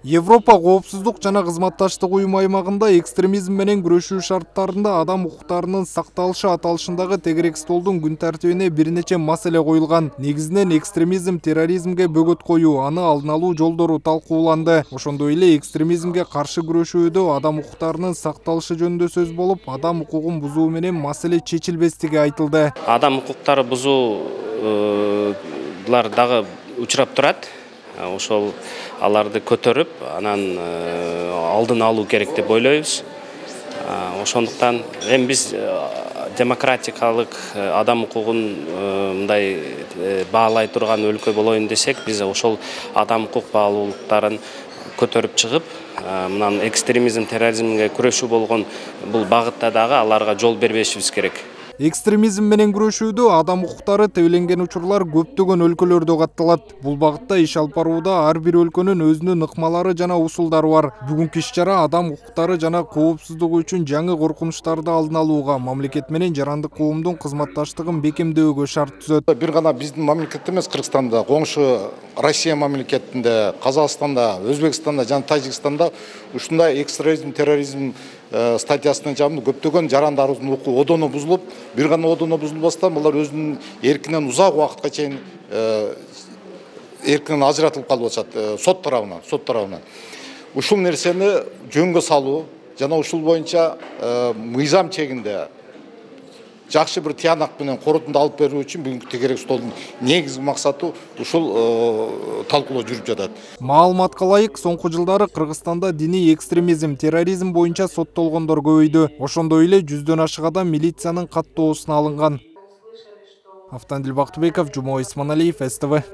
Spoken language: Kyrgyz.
Европа коопсуздук жана кызматташтык уюму аймагында экстремизм менен күрөшүү шарттарында адам укуктарынын сакталышы аталышындагы тегерек столдун күн тартибине бир нече маселе коюлган. Негизинен экстремизм, терроризмге бөгөт коюу, аны алдын алуу жолдору талкууланды. Ошондой эле экстремизмге каршы күрөшүүдө адам укуктарынын сакталышы жөнүндө сөз болуп, адам укугун бузуу менен маселе чечилбестиги айтылды. Адам укуктары бузуулар дагы учурап турат. Ошол аларды көтөрүп, анан алдын алуу керек деп ойлойбуз. Ошондуктан эми биз демократикалык адам укугун мындай баалай турган өлкө болоюн десек, биз ошол адам укук баалуулуктарын көтөрүп чыгып, мынан экстремизм, терроризмге күрөшүү болгон бул багытта дагы аларга жол бербешибиз керек. Экстремизм менен күрөшүүдө адам укуктары тебеленген учурлар көптөгөн өлкөлөрдө катталат. Бул багытта иш алып барууда ар бир өлкөнүн өзүнүн ыкмалары жана усулдары бар. Бүгүнкү иш-чара адам укуктары жана коопсуздугу үчүн жаңы коркунучтарды алдын алууга, мамлекет менен жарандык коомдун кызматташтыгын бекемдөөгө шарт түзөт. Бир гана биздин мамлекетте эмес, Кыргызстанда, коңшу Россия мамлекетинде, Казакстанда, Өзбекстанда жана Тажикстанда ушундай экстремизм, терроризм статьясына жабылып көптөгөн жарандарыбыздын укугу одону бузулуп, бир гана одону бузулбастан булар өзүнүн эркинен узак убакытка чейин эркинен ажыратылып калып атышат сот тарабынан. Ушул нерсени жөнгө салуу жана ушул боюнча мыйзам чегинде жакшы бир тыянак менен корутунду алып берүү үчүн бүгүнкү тегерек столдун негизги максаты ушул талкуулоо жүрүп жатат. Маалыматка ылайык, соңку жылдары Кыргызстанда диний экстремизм, терроризм боюнча соттолгондор көбөйдү. Ошондой эле 100дөн ашык адам милициянын каттоосуна алынган. Автандил Бактыбеков, Жумой Исманалиев, СТВ.